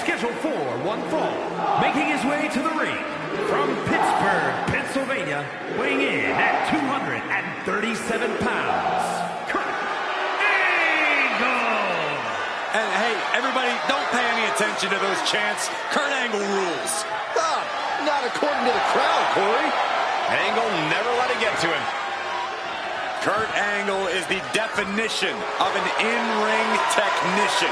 scheduled for one fall, making his way to the ring from Pittsburgh, Pennsylvania, weighing in at 237 pounds, Kurt Angle. And hey, everybody, don't pay any attention to those chants. Kurt Angle rules. Not according to the crowd, Corey. Angle never let it get to him. Kurt Angle is the definition of an in-ring technician.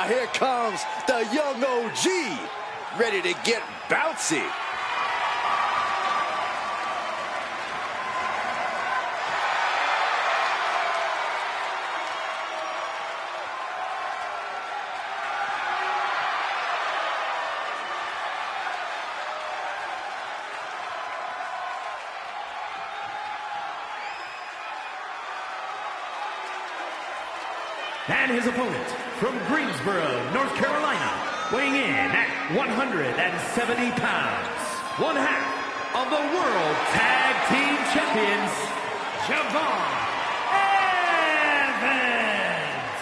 Here comes the young OG, ready to get bouncy. And his opponent from Greensboro, North Carolina, weighing in at 170 pounds, one half of the World Tag Team Champions, Javon Evans.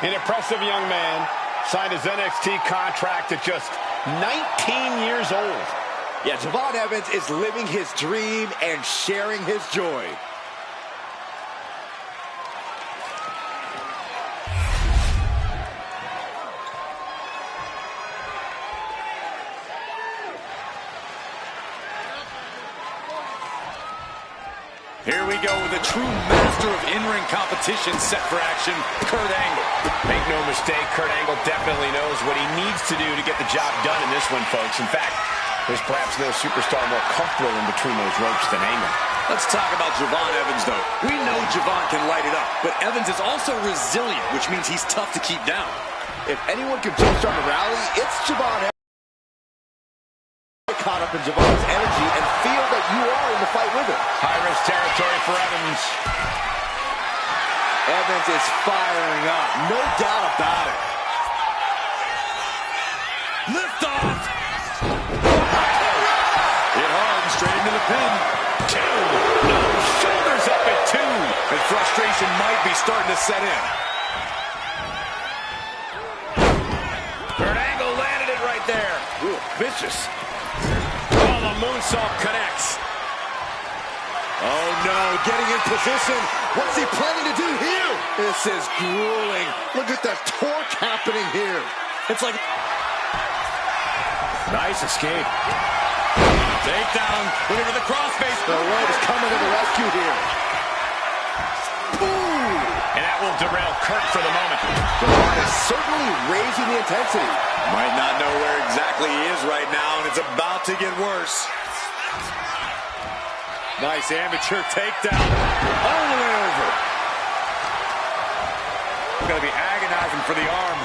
An impressive young man, signed his NXT contract at just 19 years old. Yeah, Javon Evans is living his dream and sharing his joy. Here we go with a true master of in-ring competition set for action, Kurt Angle. Make no mistake, Kurt Angle definitely knows what he needs to do to get the job done in this one, folks. In fact, there's perhaps no superstar more comfortable in between those ropes than Angle. Let's talk about Javon Evans, though. We know Javon can light it up, but Evans is also resilient, which means he's tough to keep down. If anyone can jumpstart a rally, it's Javon Evans. Caught up in Javon's energy and feel that you are in the fight with him. High-risk territory for Evans. Evans is firing up, no doubt about it. Lift off. Hit hard and straight into the pin. Two. No, shoulders up at two. And frustration might be starting to set in. Kurt Angle landed it right there. Ooh, vicious. The moonsault connects. Oh no, getting in position. What's he planning to do here? This is grueling. Look at the torque happening here. It's like... Nice escape. Takedown. Looking for the crossface. The rope is coming to the rescue here. Ooh. And that will derail Kurt for the moment. Javon is certainly raising the intensity. Might not know where exactly he is right now, and it's about to get worse. Nice amateur takedown. All the way over. Going to be agonizing for the arm.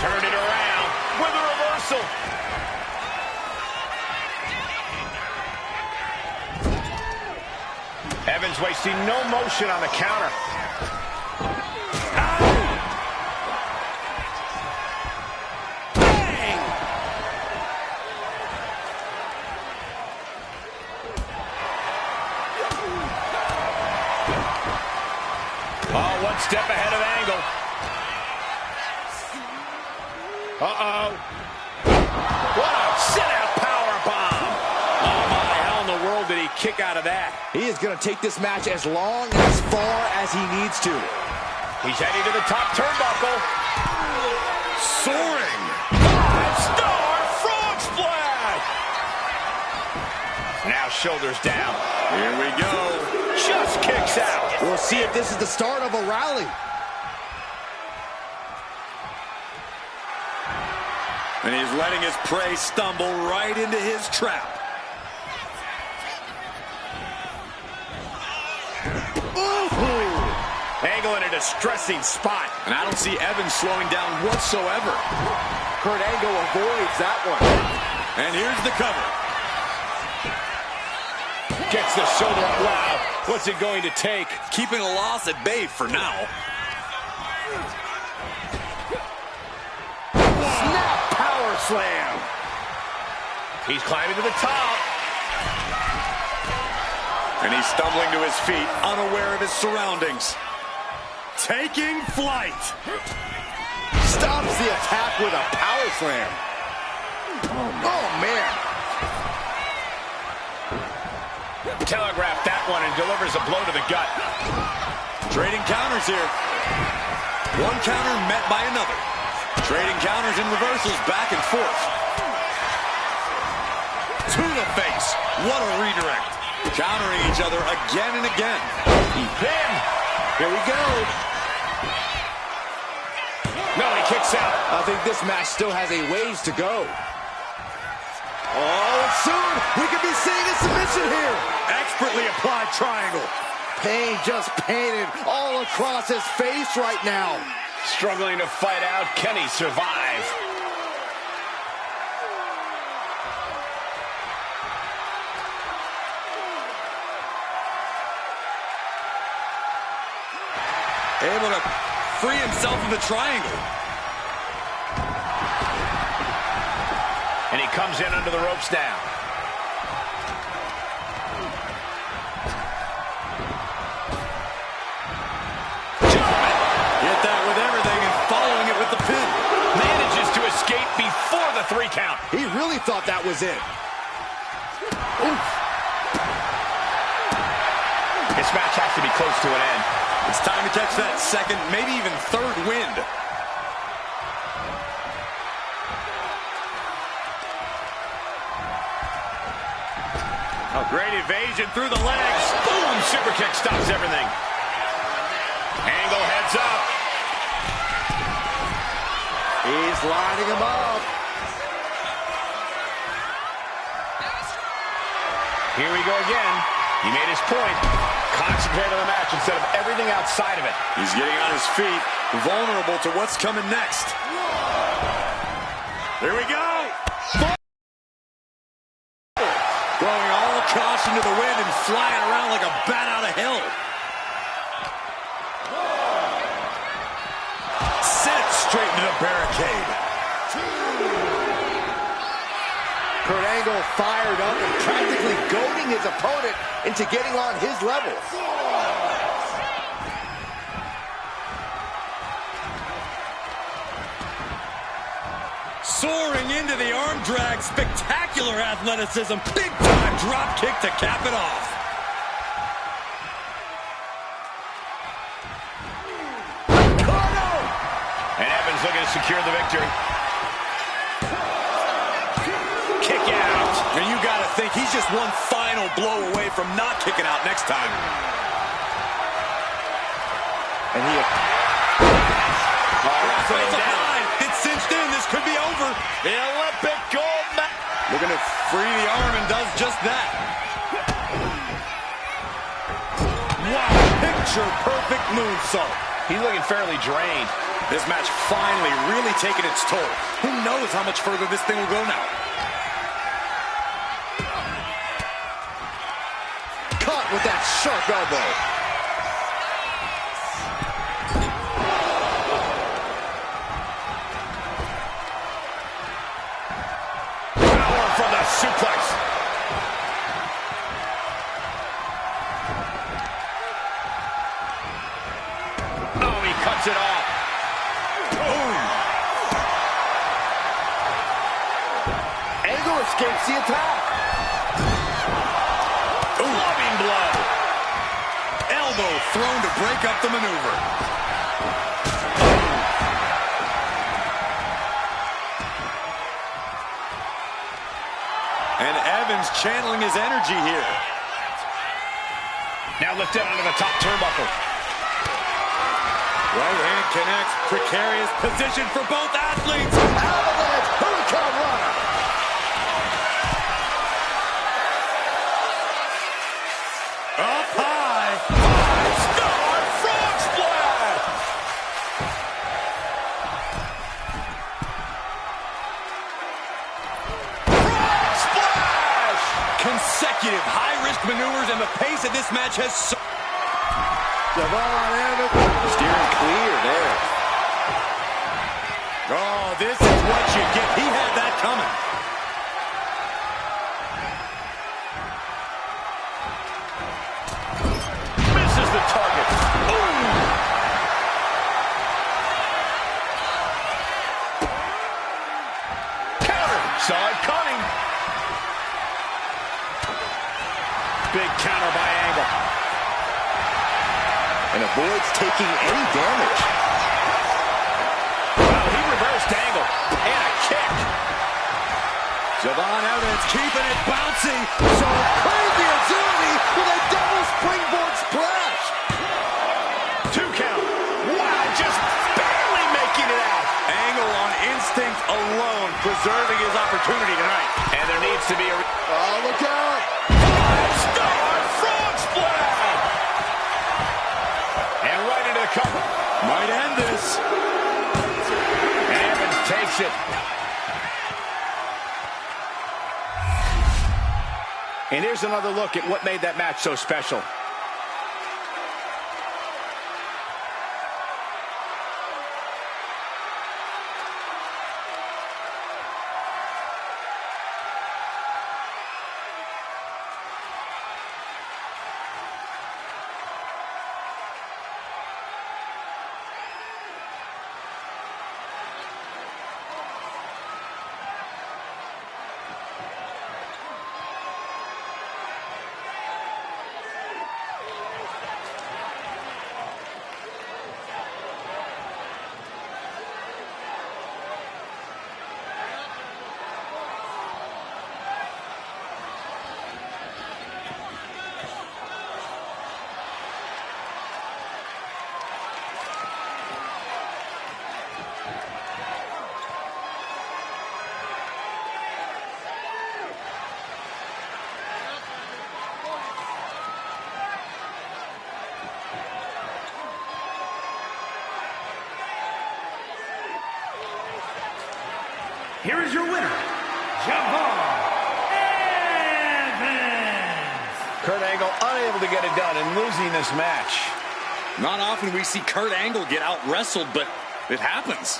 Turn it around with a reversal. Evans wasting no motion on the counter. One step ahead of Angle. Uh-oh. What a sit-out powerbomb. Oh, my, how in the world did he kick out of that? He is going to take this match as long and as far as he needs to. He's heading to the top turnbuckle. Soaring. 5-star frog splash. Now shoulders down. Here we go. Just kicks out. We'll see if this is the start of a rally. And he's letting his prey stumble right into his trap. Angle in a distressing spot. And I don't see Evans slowing down whatsoever. Kurt Angle avoids that one. And here's the cover. Gets the shoulder. Wow, what's it going to take? Keeping a loss at bay for now. Snap power slam. He's climbing to the top. And he's stumbling to his feet, unaware of his surroundings. Taking flight. Stops the attack with a power slam. Oh, man. Telegraphed that one and delivers a blow to the gut. Trading counters here. One counter met by another. Trading counters and reversals back and forth. To the face. What a redirect. Countering each other again and again. Then, here we go. No, he kicks out. I think this match still has a ways to go. Oh, and soon we could be seeing a submission here. Expertly applied triangle. Pain just painted all across his face right now. Struggling to fight out. Can he survive? Able to free himself of the triangle. And he comes in under the ropes now. Hit that with everything and following it with the pin. Manages to escape before the 3 count. He really thought that was it. Oof. This match has to be close to an end. It's time to catch that second, maybe even third wind. A great evasion through the legs. Boom! Super kick stops everything. Angle heads up. He's lining him up. Here we go again. He made his point. Concentrate on the match instead of everything outside of it. He's getting on his feet, vulnerable to what's coming next. Here we go. Throwing all caution to the wind and flying around like a bat out of hell. Set straight into the barricade. Kurt Angle fired up and practically goading his opponent into getting on his level. Soaring into the arm drag, spectacular athleticism, big time drop kick to cap it off. And Evans looking to secure the victory. Kick out. And you gotta think he's just one final blow away from not kicking out next time. And he... It's cinched in. This could be over. The Olympic gold medal. Looking to free the arm and does just that. Wow, picture perfect moonsault. He's looking fairly drained. This match finally really taking its toll. Who knows how much further this thing will go now? Caught with that sharp elbow. Power from the suplex. Oh, he cuts it off. Angle escapes the attack. Loving blow. Elbow thrown to break up the maneuver. And Evans channeling his energy here. Now lifted onto the top turnbuckle. Right hand connects. Precarious position for both athletes. Avalanche Hurricane Rana. Up high. 5-star frog splash. consecutive high-risk maneuvers, and the pace of this match has steering clear there. Oh, this is what you get. He had that coming. Misses the target. Ooh. Saw it coming. Big counter by Angle. And avoids taking any damage. Wow, he reversed Angle. And a kick. Javon Evans keeping it bouncy. So crazy agility with a double springboard splash. 2 count. Wow, just barely making it out. Angle on instinct alone, preserving his opportunity tonight. And there needs to be a... Oh, look out. 5-star frog splash! And right into the cover. Might end this. Evans takes it. And here's another look at what made that match so special. Here is your winner, Javon Evans. Kurt Angle unable to get it done and losing this match. Not often we see Kurt Angle get out-wrestled, but it happens.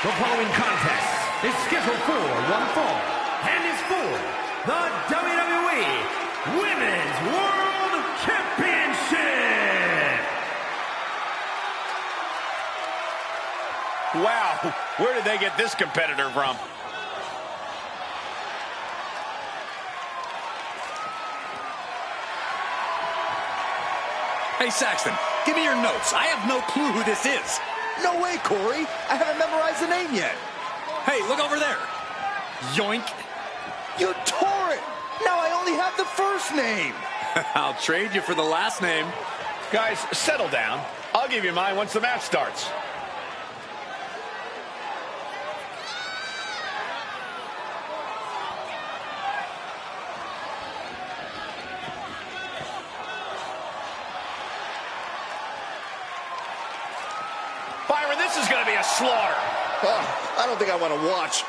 The following contest is scheduled for one fall and is for the WWE Women's World Championship. Wow, where did they get this competitor from? Hey, Saxton, give me your notes. I have no clue who this is. No way, Corey. I haven't memorized the name yet. Hey, look over there. Yoink. You tore it. Now I only have the first name. I'll trade you for the last name. Guys, settle down. I'll give you mine once the match starts. Byron, this is going to be a slaughter. Oh, I don't think I want to watch.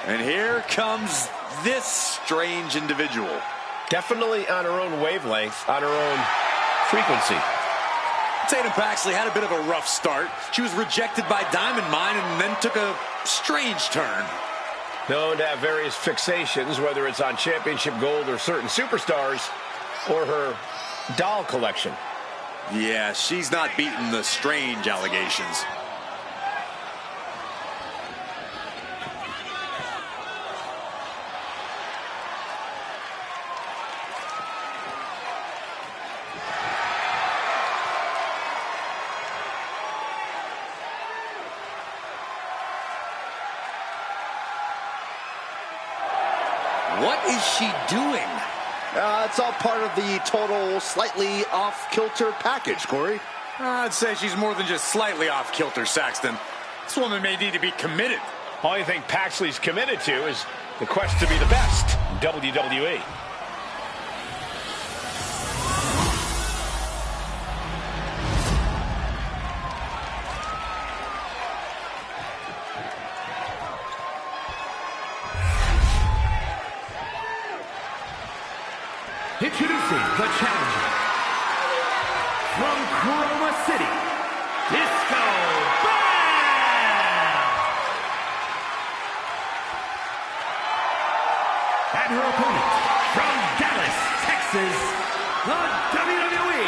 And here comes this strange individual. Definitely on her own wavelength, on her own frequency. Tatum Paxley had a bit of a rough start. She was rejected by Diamond Mine and then took a strange turn. Known to have various fixations, whether it's on championship gold or certain superstars, or her doll collection. Yeah, she's not beating the strange allegations. What is she doing? It's all part of the total slightly off-kilter package, Corey. I'd say she's more than just slightly off-kilter, Saxton. This woman may need to be committed. Only thing Paxley's committed to is the quest to be the best in WWE. Introducing the challenger from Chroma City, Disco Bam! And her opponent from Dallas, Texas, the WWE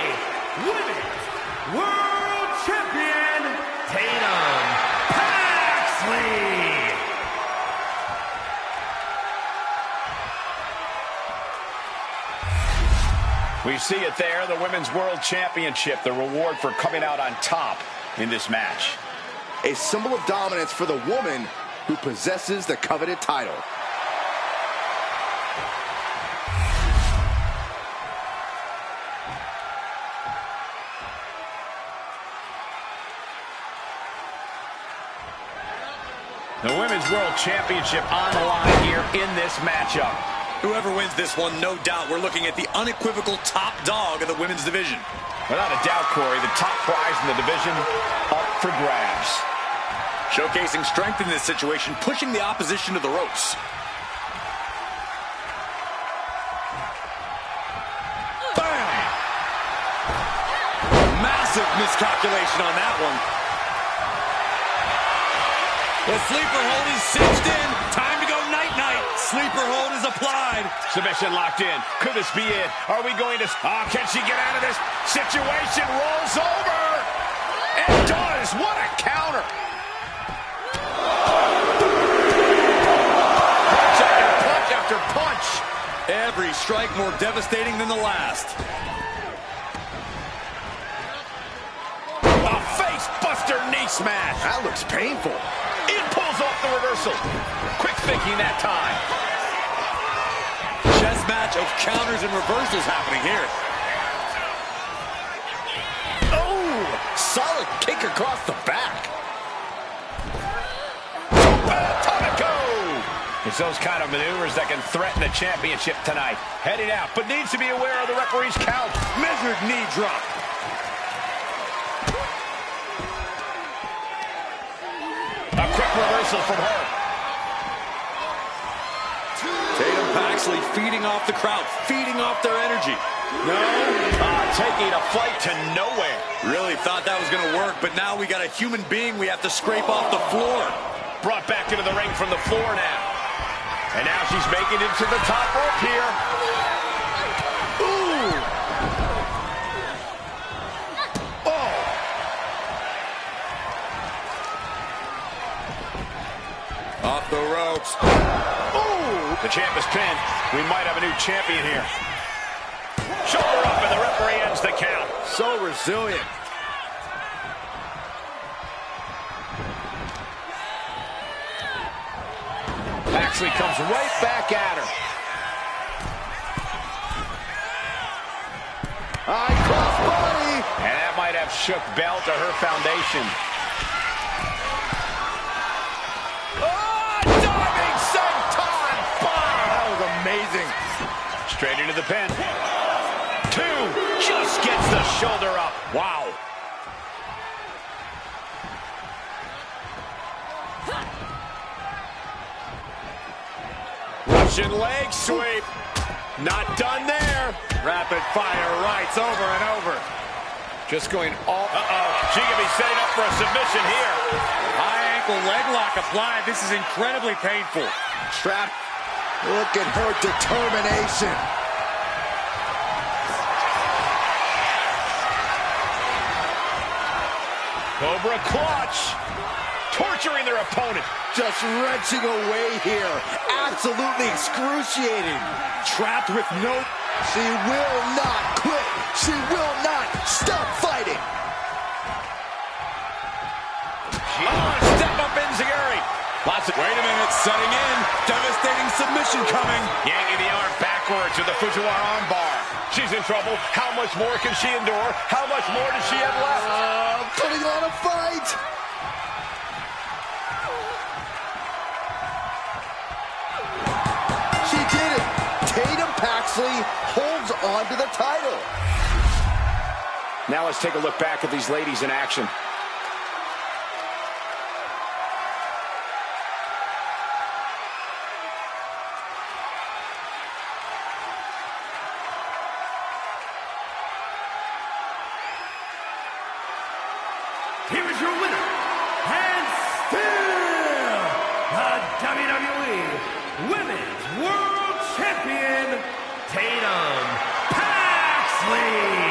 Women's World Champion, Tatum Paxley! We see it there, the Women's World Championship, the reward for coming out on top in this match. A symbol of dominance for the woman who possesses the coveted title. The Women's World Championship on the line here in this matchup. Whoever wins this one, no doubt, we're looking at the unequivocal top dog of the women's division. Without a doubt, Corey, the top prize in the division up for grabs. Showcasing strength in this situation, pushing the opposition to the ropes. Bam! Massive miscalculation on that one. The sleeper hold is cinched in. Time to go night-night. Sleeper hold is applied. Submission locked in. Could this be it? Are we going to... Oh, can she get out of this situation? Rolls over. And does. What a counter. Punch after punch. Every strike more devastating than the last. A face buster knee smash. That looks painful. It pulls off the reversal. Quick thinking that time. Chess match of counters and reversals happening here. Oh, solid kick across the back. It's those kind of maneuvers that can threaten the championship tonight. Heading out, but needs to be aware of the referee's count. Measured knee drop. A quick reversal from her. Tatum Paxley feeding off the crowd, feeding off their energy. No. Taking a flight to nowhere. Really thought that was going to work, but now we got a human being we have to scrape off the floor. Brought back into the ring from the floor now. And now she's making it to the top rope here. Ooh. Oh. Off the ropes. Ooh. The champ is pinned. We might have a new champion here. Shoulder up and the referee ends the count. So resilient. Paxley comes right back at her. High cross body. And that might have shook Bell to her foundation. Oh, diving senton bomb. That was amazing. Straight into the pin. Two. Just gets the shoulder up. Wow. Russian leg sweep. Not done there. Rapid fire rights over and over. Just going all... She could be setting up for a submission here. High ankle leg lock applied. This is incredibly painful. Trap. Look at her determination. Cobra clutch. Torturing their opponent. Just wrenching away here. Absolutely excruciating. Trapped with no... She will not quit. She will not stop fighting. Step up Enziguri. Wait a minute, setting in. Devastating submission coming. Yanking the arm backwards with the Fujiwara arm bar. She's in trouble. How much more can she endure? How much more does she have left? Putting on a fight. She did it. Tatum Paxley holds on to the title. Now let's take a look back at these ladies in action. Here is your winner, and still the WWE Women's World Champion, Tatum Paxley.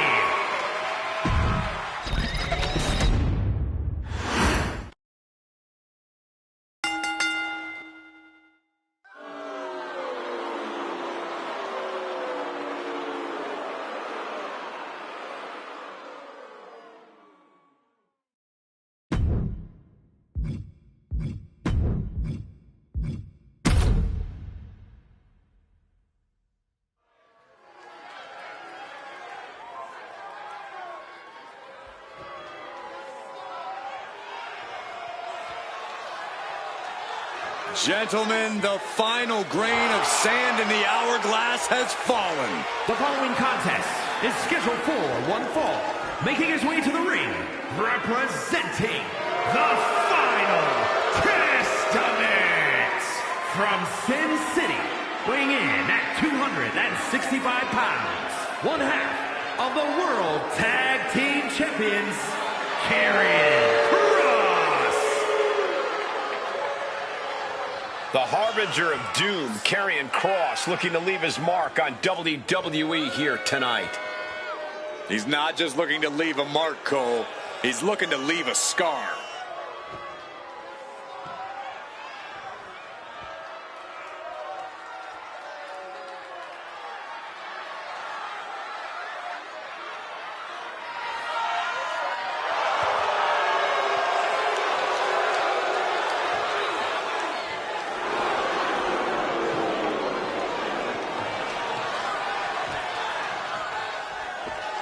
Gentlemen, the final grain of sand in the hourglass has fallen. The following contest is scheduled for one fall. Making his way to the ring, representing the final testament from Sin City, weighing in at 265 pounds, one half of the World Tag Team Champions, Karrion Kross. The harbinger of doom, Karrion Kross, looking to leave his mark on WWE here tonight. He's not just looking to leave a mark, Cole. He's looking to leave a scar.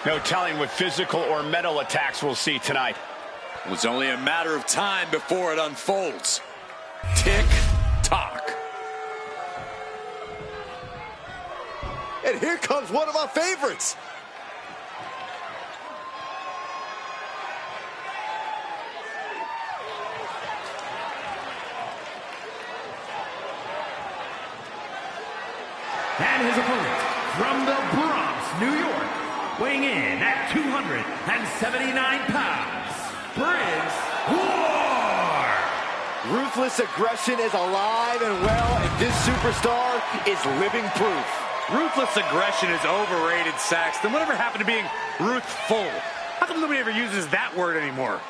No telling what physical or mental attacks we'll see tonight. It's only a matter of time before it unfolds. Tick tock. And here comes one of our favorites. And his opponent from the Bronx, New York, weighing in at 279 pounds, Briggs War. Ruthless aggression is alive and well, and this superstar is living proof. Ruthless aggression is overrated, Saxton. Whatever happened to being ruthful? How come nobody ever uses that word anymore?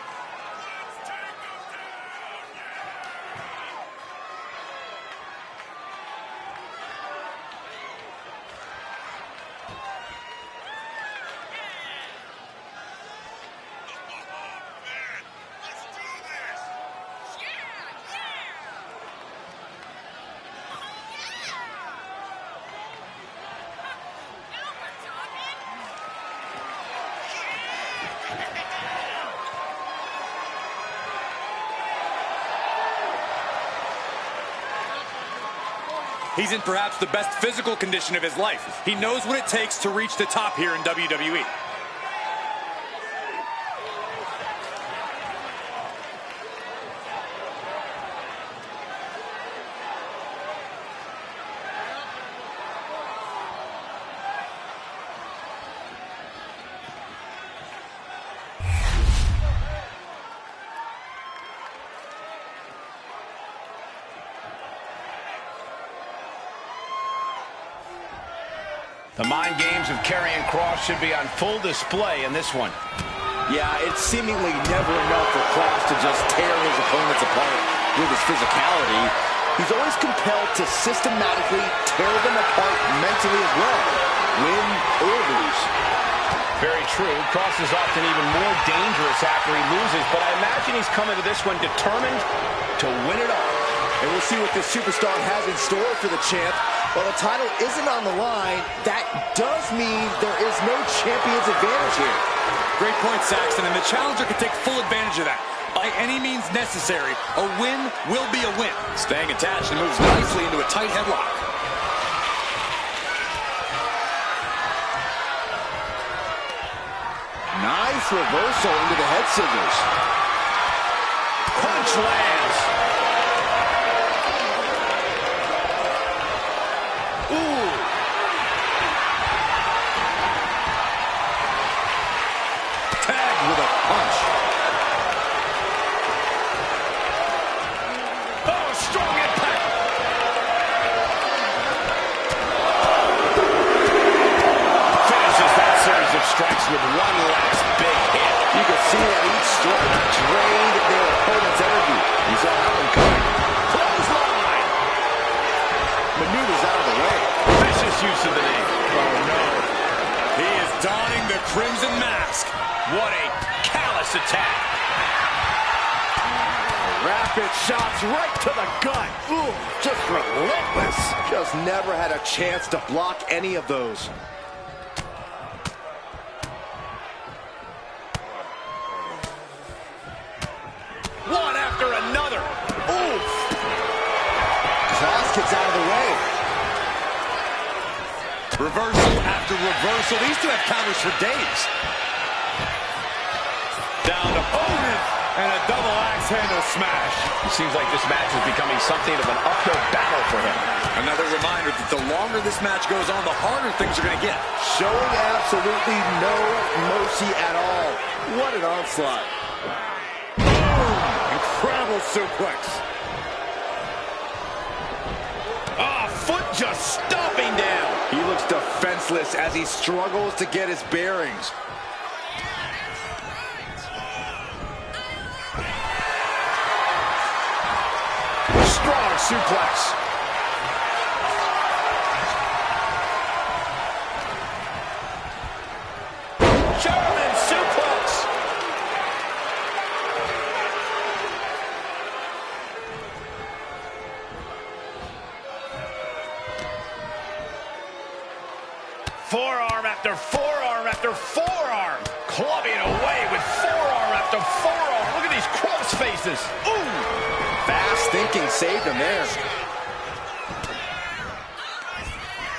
He's in perhaps the best physical condition of his life. He knows what it takes to reach the top here in WWE. The mind games of Karrion Kross should be on full display in this one. Yeah, it's seemingly never enough for Kross to just tear his opponents apart with his physicality. He's always compelled to systematically tear them apart mentally as well, win or lose. Very true. Kross is often even more dangerous after he loses, but I imagine he's coming to this one determined to win it all. And we'll see what this superstar has in store for the champ. While the title isn't on the line, that does mean there is no champion's advantage here. Great point, Saxton, and the challenger can take full advantage of that. By any means necessary, a win will be a win. Staying attached and moves nicely into a tight headlock. Nice reversal into the head scissors. Punch lands. Ooh. Tagged with a punch. Oh, strong impact. Finishes that series of strikes with one last big hit. You can see that each strike drained their opponent's energy. You saw that one coming. Clothesline. Maneuvers out of the way. Vicious use of the knee. Oh, no. He is donning the crimson mask. What a callous attack. Rapid shots right to the gut. Ooh, just relentless. Just never had a chance to block any of those. One after another. Oof. Kross gets out of the way. Reversal after reversal. These two have counters for days. Down opponent. And a double axe handle smash. It seems like this match is becoming something of an uphill battle for him. Another reminder that the longer this match goes on, the harder things are going to get. Showing absolutely no mercy at all. What an onslaught. Incredible suplex. Foot just stomping down. He looks defenseless as he struggles to get his bearings. Strong suplex. German suplex. Forearm after forearm after forearm. Clubbing away with forearm after forearm. Look at these cross faces. Ooh. Fast thinking saved him there.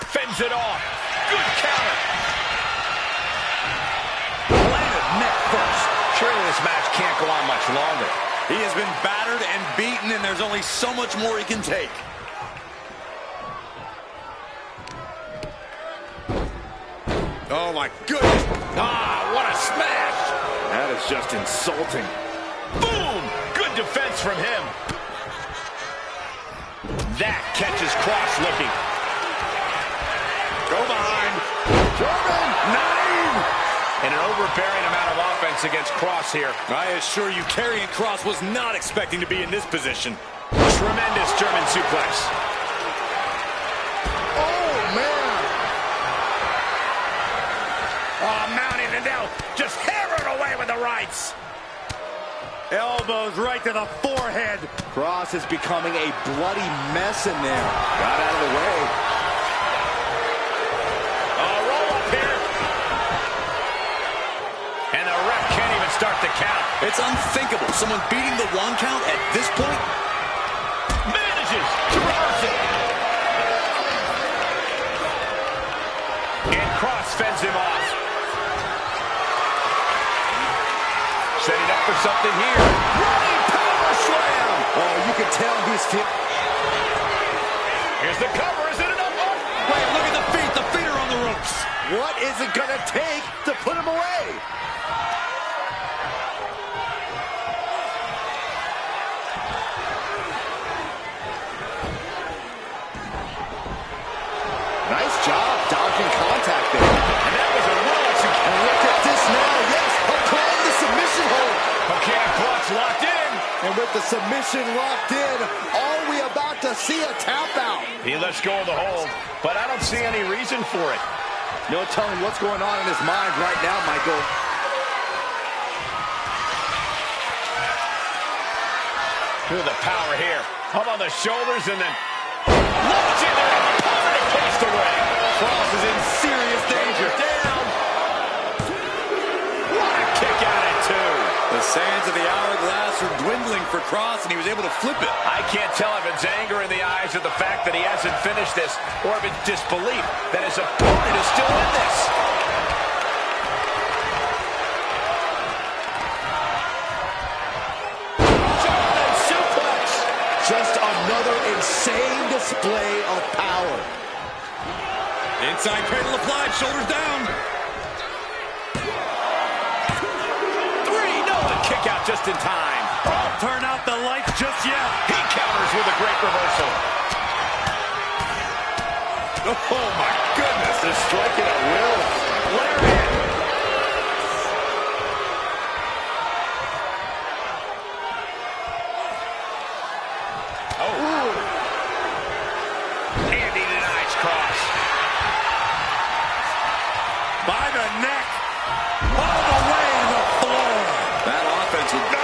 Fends it off. Good counter. Landed neck first. Surely this match can't go on much longer. He has been battered and beaten, and there's only so much more he can take. Oh, my goodness. Ah, what a smash. That is just insulting. Boom! Good defense from him. That catches Kross looking. Go behind. German! 9! And an overbearing amount of offense against Kross here. I assure you, Karrion Kross was not expecting to be in this position. Tremendous German suplex. Oh, man! Oh, mounting it now. Just hammering away with the rights. Elbows right to the forehead. Kross is becoming a bloody mess in there. Got out of the way. Roll up here. And the ref can't even start the count. It's unthinkable. Someone beating the 1 count at this point. Manages to reverse it. And Kross fends him off. Setting up for something here. Running power slam! Oh, you can tell he's Here's the cover. Is it enough? Oh. Wait, look at the feet. The feet are on the ropes. What is it gonna take to put him away? Nice job dodging contact. the submission locked in. Are we about to see a tap out? He lets go of the hold, but I don't see any reason for it. No telling what's going on in his mind right now, Michael. Feel the power here. Up on the shoulders and then launching their opponent across the ring. Cross is in serious danger. Down. What a kick out at two. The sands of the hourglass are dwindling for Cross, and he was able to flip it. I can't tell if it's anger in the eyes of the fact that he hasn't finished this, or if it's disbelief that his opponent is still in this. German suplex. Just another insane display of power. Inside cradle applied, shoulders down. Kick out just in time. Don't turn out the lights just yet. He counters with a great reversal. Oh my goodness, they're striking at will. Lariat. Oh. And he denies Cross. By the neck. All the way to the floor. That offense was... No.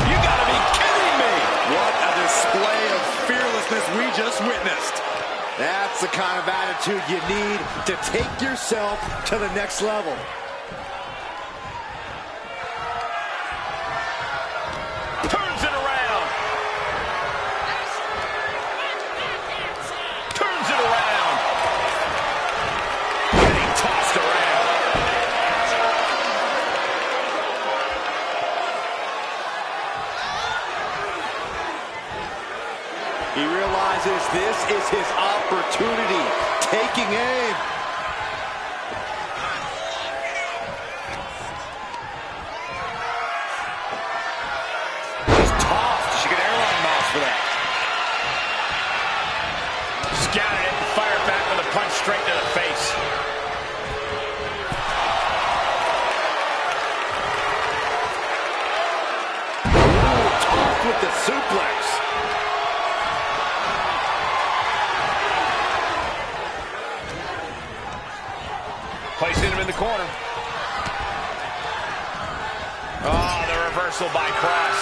You gotta be kidding me. What a display of fearlessness we just witnessed. That's the kind of attitude you need to take yourself to the next level. Turns it around. Turns it around. Getting tossed around. He realizes this is his opportunity. Taking aim. He's tossed. She could airline miles for that. Scouted it and fired back with a punch straight to the face. Ooh, tossed with the suplex. Placing him in the corner. Oh, the reversal by Cross.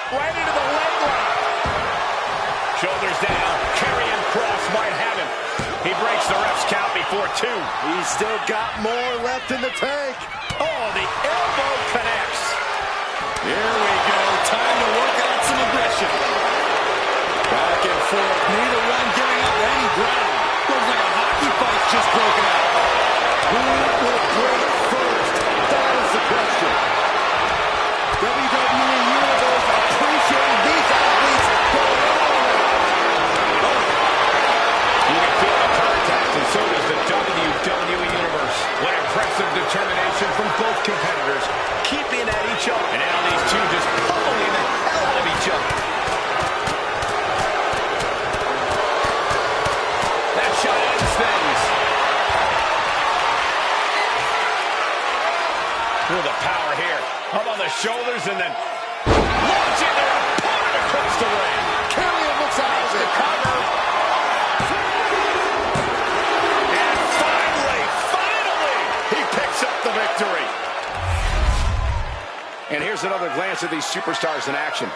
Right into the leg lock. Shoulders down. Karrion Kross might have him. He breaks the ref's count before two. He's still got more left in the tank. Oh, the elbow connects. Here we go. Time to work out some aggression. Back and forth. Neither one giving up any ground. Looks like a hockey fight's just broken out. Who will break first? That is the question. WWE Universe appreciating these athletes going on. You can feel the contact, and so does the WWE Universe. What impressive determination from both competitors, keeping at each other. And now these two just pulling the hell out of each other. That shot ends things. Feel the power here. Up on the shoulders and then launching their opponent across the ring. Karrion looks out of it. Cover. And finally, he picks up the victory. And here's another glance at these superstars in action.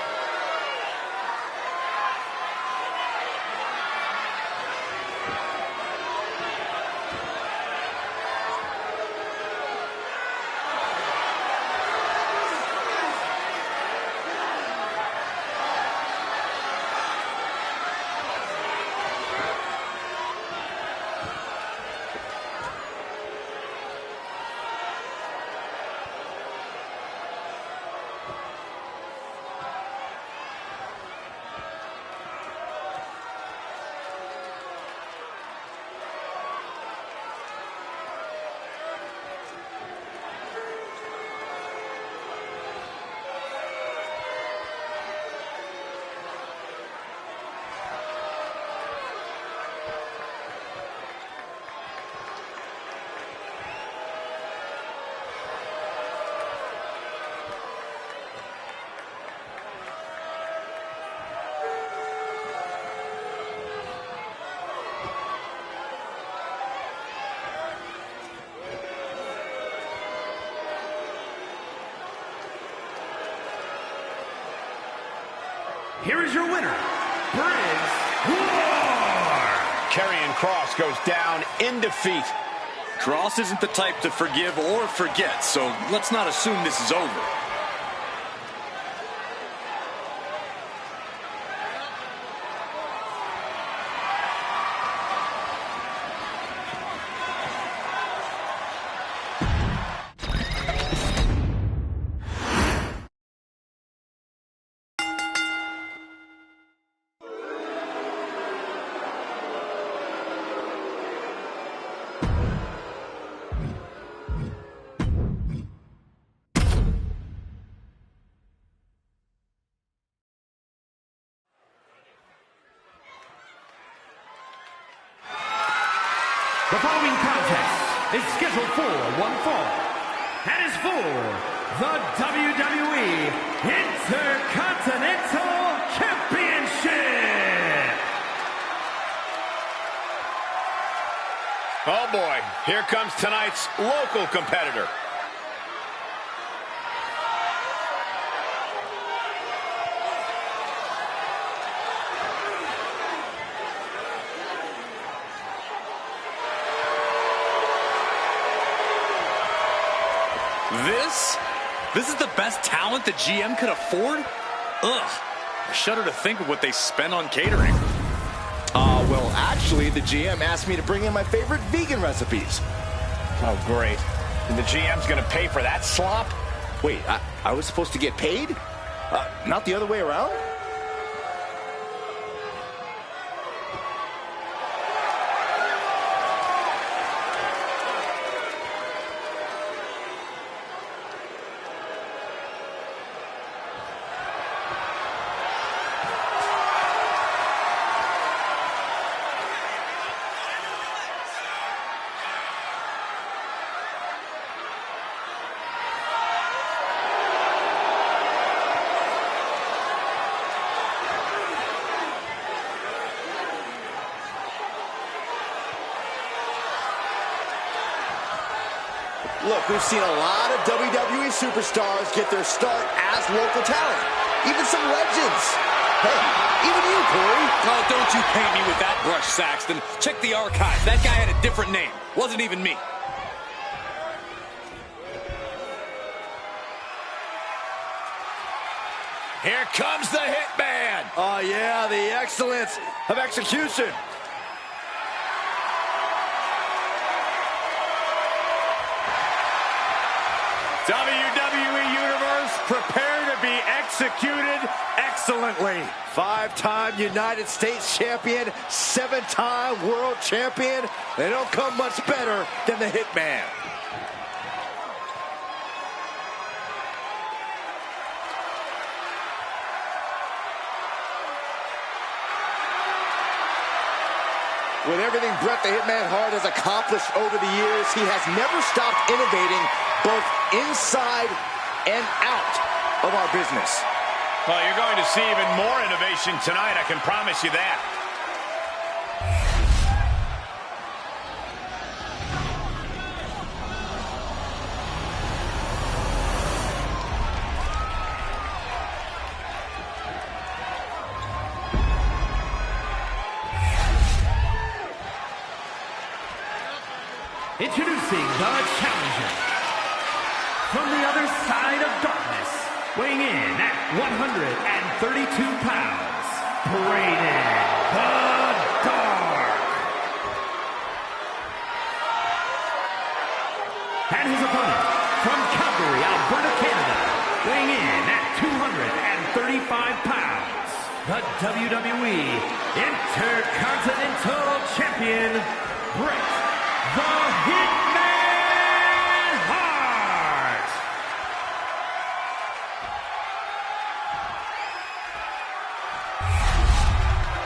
here is your winner, Briggs War. Karrion Kross goes down in defeat. Kross isn't the type to forgive or forget, so let's not assume this is over. The following contest is scheduled for one fall and is for the WWE Intercontinental Championship. Oh boy, here comes tonight's local competitor. This is the best talent the GM could afford? Ugh. I shudder to think of what they spent on catering. Well, actually, the GM asked me to bring in my favorite vegan recipes. Oh, great. And the GM's gonna pay for that slop? Wait, I was supposed to get paid? Not the other way around? Look, we've seen a lot of WWE superstars get their start as local talent. Even some legends. Hey, even you, Corey. Oh, don't you paint me with that brush, Saxton. Check the archives. That guy had a different name. Wasn't even me. Here comes the Hitman. Oh, yeah, the excellence of execution. WWE Universe, prepare to be executed excellently. 5-time United States champion, 7-time world champion. They don't come much better than the Hitman. With everything Bret the Hitman Hart has accomplished over the years, he has never stopped innovating both inside and out of our business. Well, you're going to see even more innovation tonight, I can promise you that. Introducing the challenger from the other side of darkness, weighing in at 132 pounds, Brayden the Dark. And his opponent from Calgary, Alberta, Canada, weighing in at 235 pounds, the WWE Intercontinental Champion, Bret the Hitman Hart.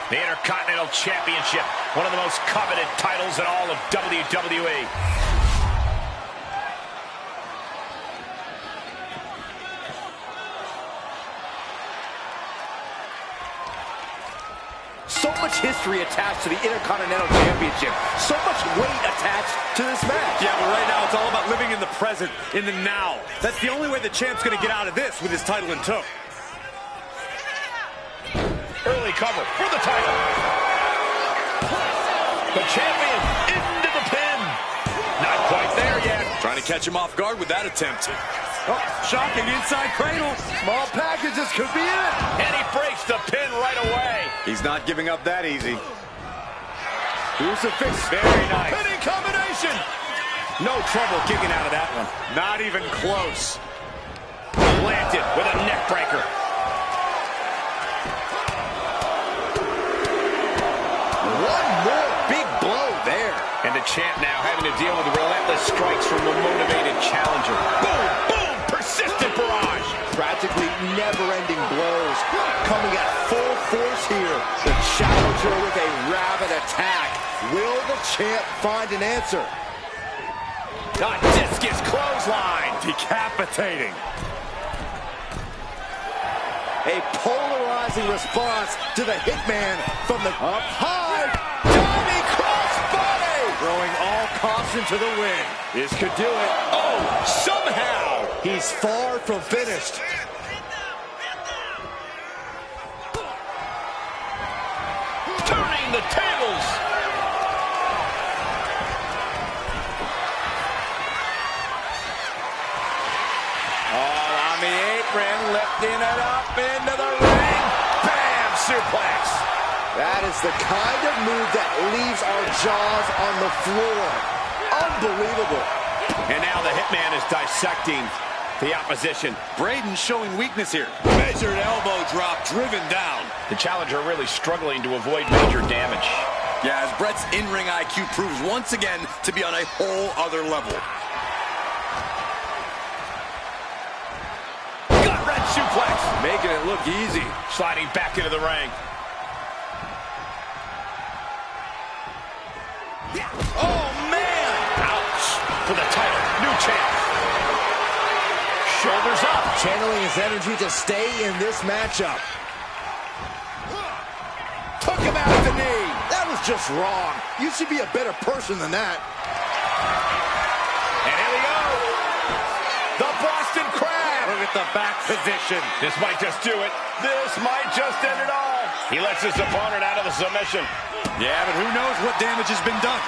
The Intercontinental Championship, one of the most coveted titles in all of WWE. So much history attached to the Intercontinental Championship. So much weight attached to this match. Yeah, but right now it's all about living in the present, in the now. That's the only way the champ's gonna get out of this with his title in tow. cover for the title. The champion into the pin. Not quite there yet. Trying to catch him off guard with that attempt. Oh, shocking inside cradle. Small packages could be it. And he breaks the pin right away. He's not giving up that easy. Crucifix. Very nice. Pinning combination. No trouble kicking out of that one. Not even close. Planted with a neck breaker. One more big blow there. And the champ now having to deal with relentless strikes from the motivated challenger. Boom, boom, persistent barrage. Practically never-ending blows coming at full force here. The challenger with a rabid attack. Will the champ find an answer? A discus clothesline. Decapitating. A polarizing response to the hitman from the up high. Diving crossbody. Throwing all caution to the wind. This could do it. Oh, somehow. He's far from finished. Turning the tables. All on the apron, lifting it up into the ring. Bam, suplex. That is the kind of move that leaves our jaws on the floor. Unbelievable. And now the hitman is dissecting the opposition. Braden showing weakness here. Measured elbow drop driven down. The challenger really struggling to avoid major damage. Yeah, as Brett's in-ring IQ proves once again to be on a whole other level. Gut-wrench suplex. Making it look easy. Sliding back into the ring. Oh, man! Ouch. For the title. New champ. Shoulders up. Channeling his energy to stay in this matchup. Took him out at the knee. That was just wrong. You should be a better person than that. And here we go. The Boston Crab. Look at the back position. This might just do it. This might just end it all. He lets his opponent out of the submission. Yeah, but who knows what damage has been done.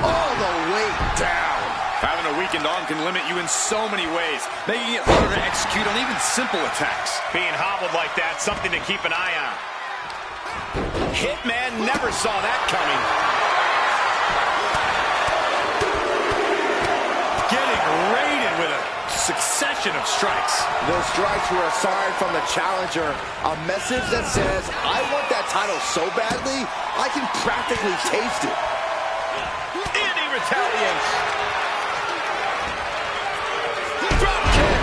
All the way down. Having a weakened arm can limit you in so many ways, making it harder to execute on even simple attacks. Being hobbled like that, something to keep an eye on. Hitman never saw that coming. Getting raided with a succession of strikes. Those strikes were a sign from the challenger, a message that says, I want that title so badly, I can practically taste it. And he retaliates. Drop kick.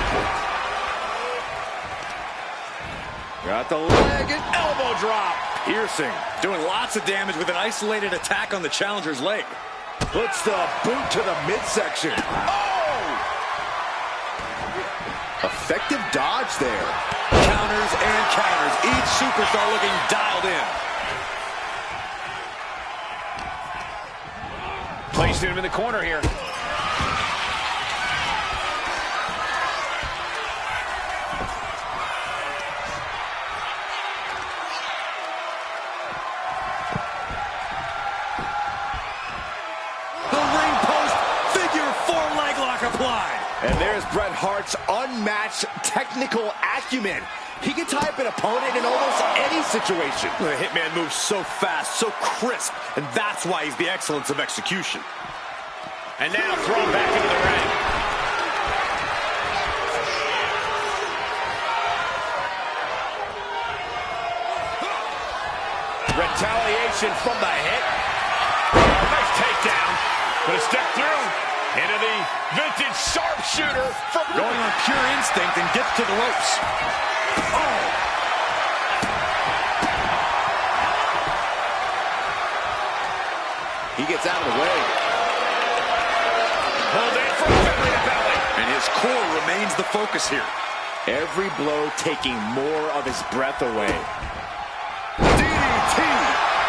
Got the leg and Elbow drop. Piercing. Doing lots of damage with an isolated attack on the challenger's leg. puts the boot to the midsection. Oh! Effective dodge there. Counters and counters. Each superstar looking dialed in. Placing him in the corner here. The ring post, figure four leg lock applied. And there's Bret Hart's unmatched technical acumen. He can tie up an opponent in almost any situation. The Hitman moves so fast, so crisp, and that's why he's the excellence of execution. And now thrown back into the ring. Retaliation from the hit. Nice takedown. But a step through into the vintage sharpshooter from Going on pure instinct and gets to the ropes. Oh! He gets out of the way. pulled in from belly to belly. And his core remains the focus here. Every blow taking more of his breath away. DDT.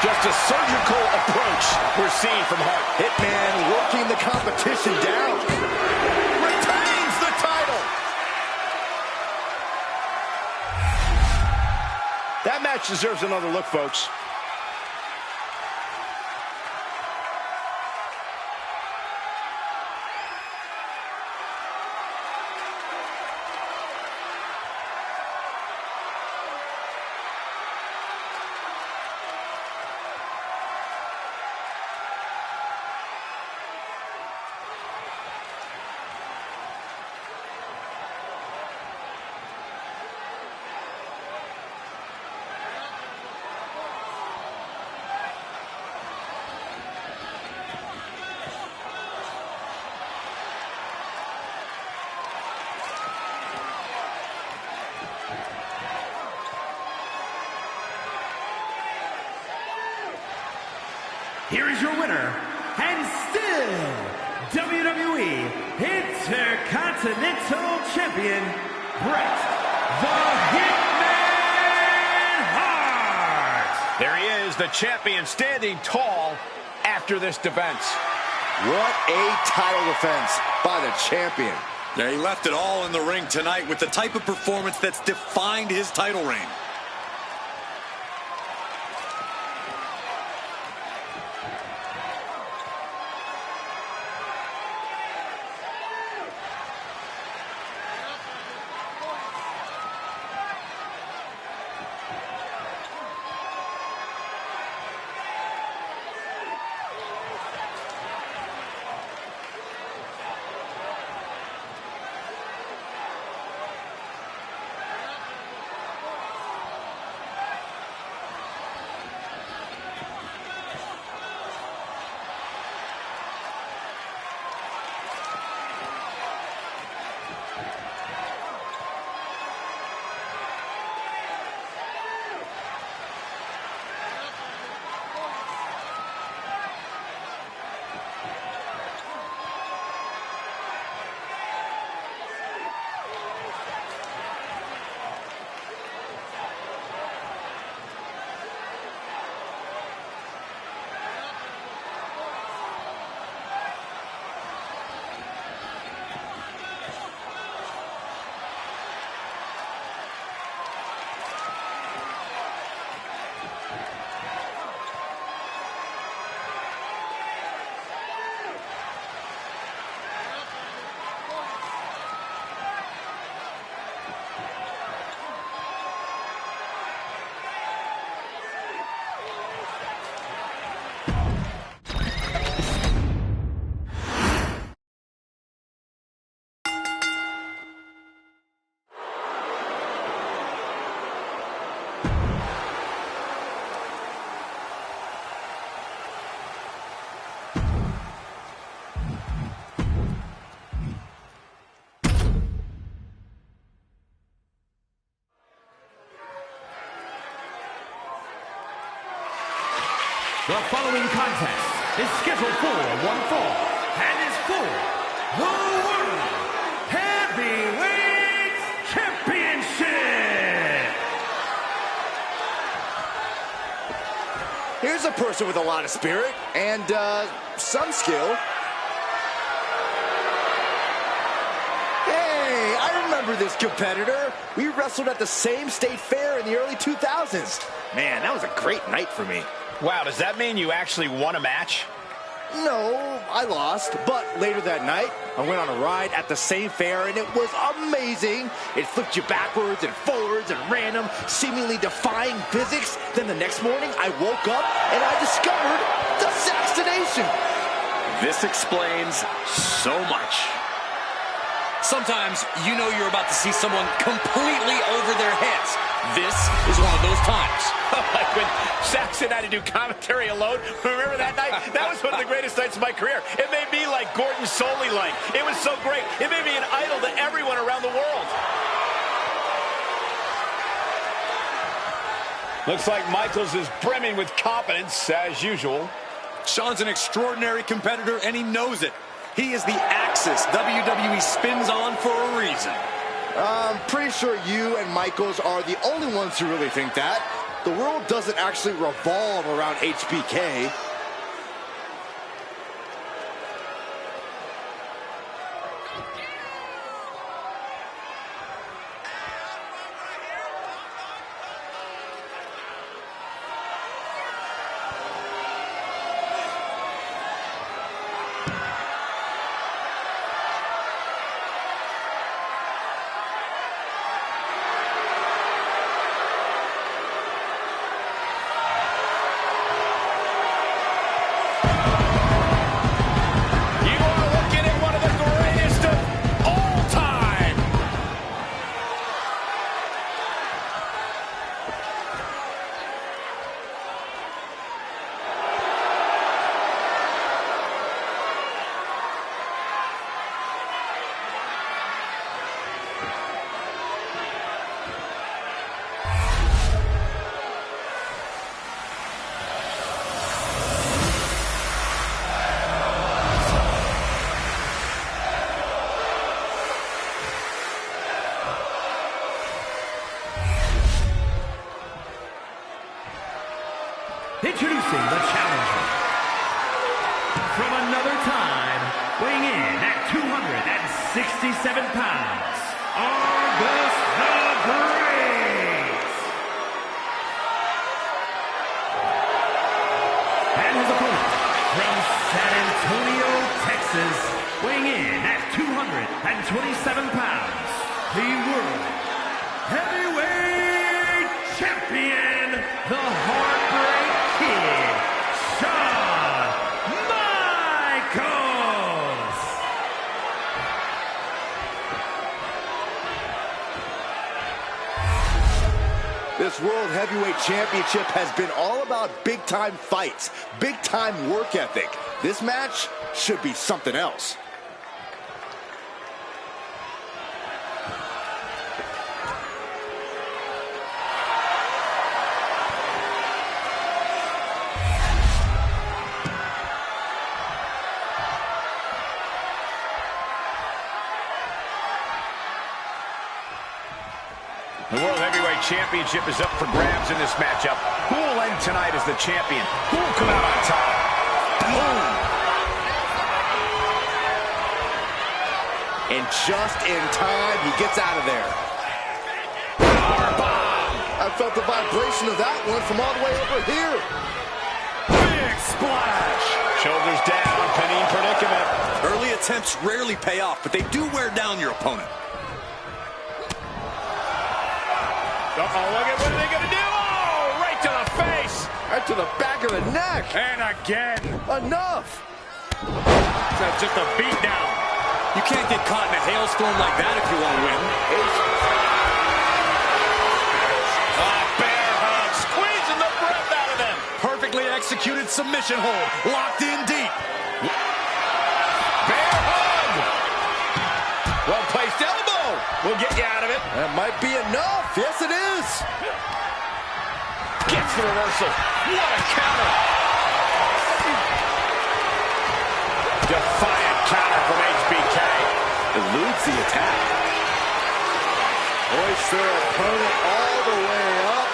Just a surgical approach we're seeing from Hart. Hitman working the competition down. Retains the title. match deserves another look, folks. Here is your winner, and still WWE Intercontinental Champion, Bret the Hitman Hart. There he is, the champion, standing tall after this defense. What a title defense by the champion. Yeah, he left it all in the ring tonight with the type of performance that's defined his title reign. The following contest is scheduled for one fall and is for the World Heavyweight Championship. Here's a person with a lot of spirit and some skill. Hey, I remember this competitor. We wrestled at the same state fair in the early 2000s. Man, that was a great night for me. Wow, does that mean you actually won a match? No, I lost, but later that night, I went on a ride at the same fair, and it was amazing. It flipped you backwards and forwards and random, seemingly defying physics. Then the next morning, I woke up, and I discovered the Saxonation. This explains so much. Sometimes you know you're about to see someone completely over their heads. This is one of those times. Like when Saxon had to do commentary alone. Remember that night? That was one of the greatest nights of my career. It made me like Gordon Soley-like. It was so great. It made me an idol to everyone around the world. Looks like Michaels is brimming with confidence, as usual. Shawn's an extraordinary competitor, and he knows it. He is the axis WWE spins on for a reason. I'm pretty sure you and Michaels are the only ones who really think that. The world doesn't actually revolve around HBK. Introducing the challenger. From another time, weighing in at 267 pounds, Argus the Great. And his opponent, from San Antonio, Texas, weighing in at 227 pounds, the World Heavyweight Champion, the Heartbreak Kid, Shawn Michaels. This World Heavyweight Championship has been all about big-time fights, big-time work ethic. This match should be something else. The World Heavyweight Championship is up for grabs in this matchup. Who will end tonight as the champion? Who will come out on top? Boom! And just in time, he gets out of there. I felt the vibration of that one from all the way over here. Big splash. Shoulders down, pinning predicament. Early attempts rarely pay off, but they do wear down your opponent. Uh-oh, look at what are they going to do? Oh, right to the face. Right to the back of the neck. And again. Enough. That's just a beat down. You can't get caught in a hailstorm like that if you want to win. Bear hug, squeezing the breath out of them. Perfectly executed submission hold, locked in deep. Bear hug. Well-placed elbow. We'll get you out of it. That might be enough. Yes, it is. Gets the reversal. What a counter. Defiant counter from HBK. Eludes the attack. Hoist their opponent all the way up.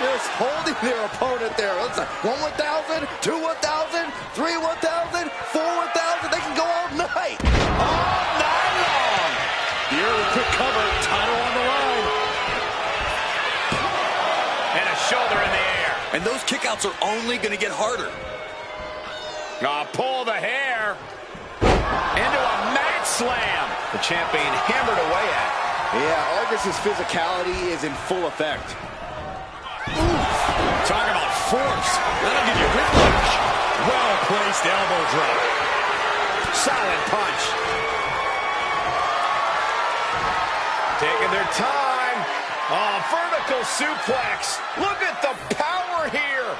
Just holding their opponent there. Looks like 1 1,000, 2 1,000, 3 1,000, 4 1,000. They can go all night. All night long. The early quick cover, title on the line. And a shoulder in the air. And those kickouts are only going to get harder. Pull the hair. Into a mat slam. The champ being hammered away at. Yeah, Argus's physicality is in full effect. Oof. Talk about force. That'll give you whiplash. Well-placed elbow drop. Silent punch. Taking their time. Oh, vertical suplex. Look at the power here.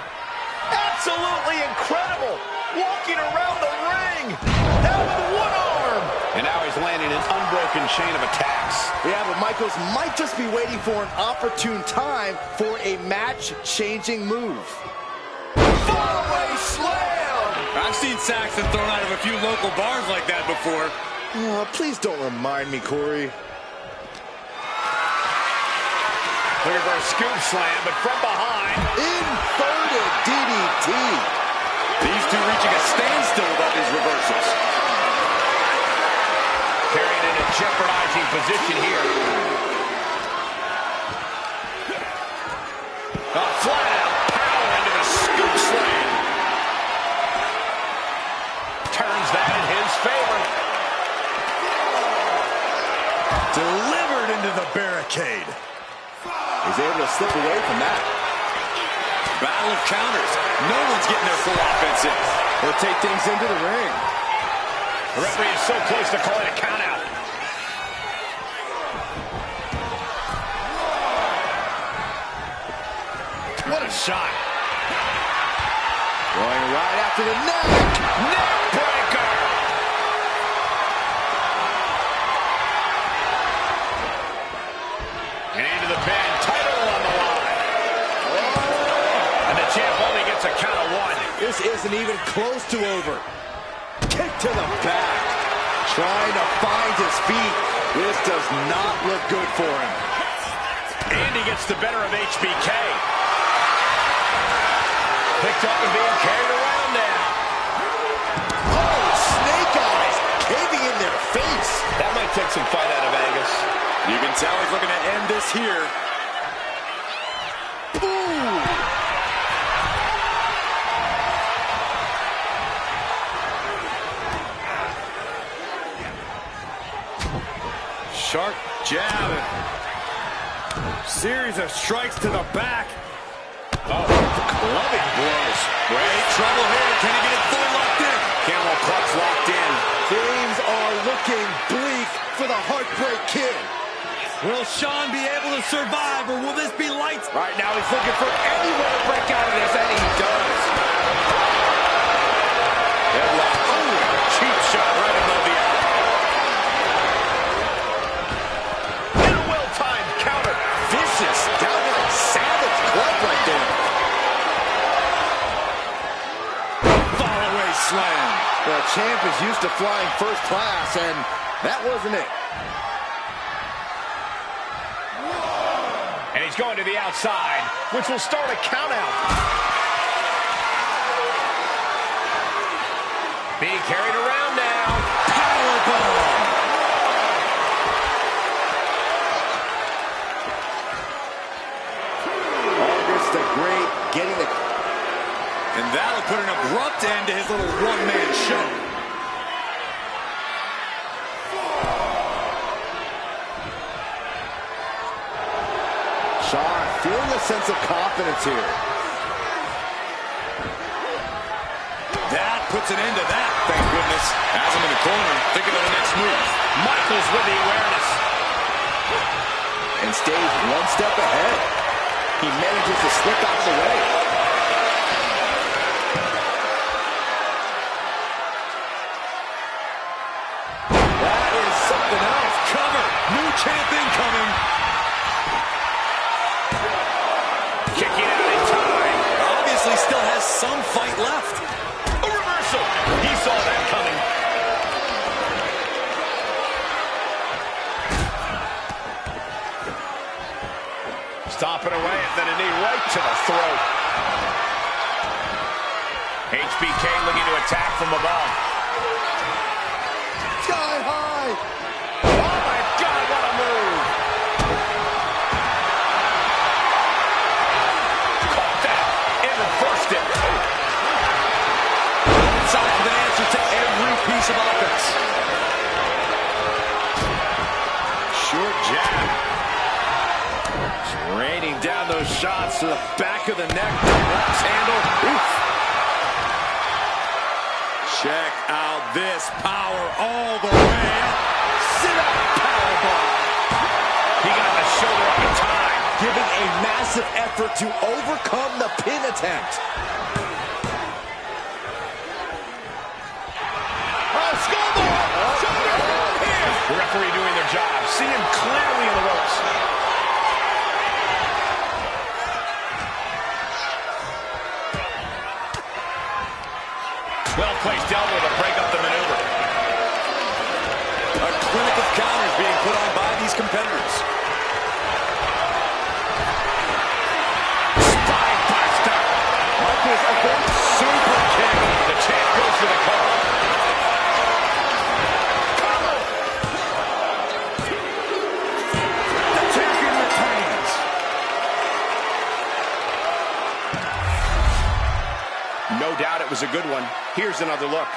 Absolutely incredible. Walking around the ring. Now with one arm. And now he's landing an unbroken chain of attacks. Yeah, but Michaels might just be waiting for an opportune time for a match-changing move. Fallaway slam. I've seen Saxton thrown out of a few local bars like that before. Oh, please don't remind me, Corey. Looking for a scoop slam, but from behind. Inverted DDT. These two reaching a standstill without these reversals. Carrying in a jeopardizing position here. Flat out power into the scoop slam. Turns that in his favor. Delivered into the barricade. He's able to slip away from that. Battle of counters. No one's getting their full offense in. Or take things into the ring. The referee is so close to calling a count out. What a shot. Going right after the neck. Neck breaker. And into the pin. Title on the line. Oh. And the champ only gets a count of one. This isn't even close to over. Kick to the back. Trying to find his feet. This does not look good for him. And he gets the better of HBK. picked up and being carried around now. Oh, snake eyes caving in their face. That might take some fight out of Angus. You can tell he's looking to end this here. Ooh. Sharp jab. Series of strikes to the back. Oh, clubbing blows. Great trouble here. Can he get it fully locked in? Camel clutch locked in. Things are looking bleak for the Heartbreak Kid. Will Sean be able to survive, or will this be lights? Right now he's looking for anyone to break out of this, and he does. Headlock. Oh, cheap shot right above the eye. And a well-timed counter. Vicious, downright savage club right there. Follow-away slam. The champ is used to flying first class, and that wasn't it. And he's going to the outside, which will start a count out. Being carried around now. Powerbomb. August the Great getting the... And that'll put an abrupt end to his little one-man show. Sean feeling a sense of confidence here. That puts an end to that, thank goodness. Has him in the corner, thinking of the next move. Michaels with the awareness. And stays one step ahead. He manages to slip out of the way. That is something else. Cover. New champ incoming. Kicking out in time. Obviously still has some fight left. A reversal. He saw that coming. Stomping away and then a knee right to the throat. HBK looking to attack from above. Sky high. Oh my God, what a move. Caught that and reversed it. Side with an answer to every piece of offense. Short jab. Raining down those shots to the back of the neck. Box handle. Oof. Check out this power all the way up. Sit up, powerbomb. He got the shoulder up in time. Giving a massive effort to overcome the pin attempt. Oh, scoreboard! Shoulder here. The referee doing their job. See him clearly in the ropes. Well-placed elbow to break up the maneuver. A clinic of counters being put on by these competitors. Spine buster. Michaels again. Super kick. The champ goes for the cover. The champion retains. No doubt it was a good one. Here's another look.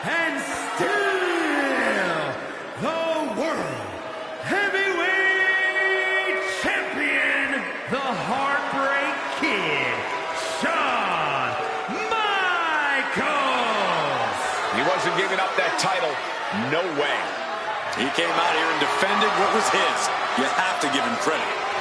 and still the World Heavyweight Champion, the Heartbreak Kid, Shawn Michaels. He wasn't giving up that title. No way. He came out here and defended what was his. You have to give him credit.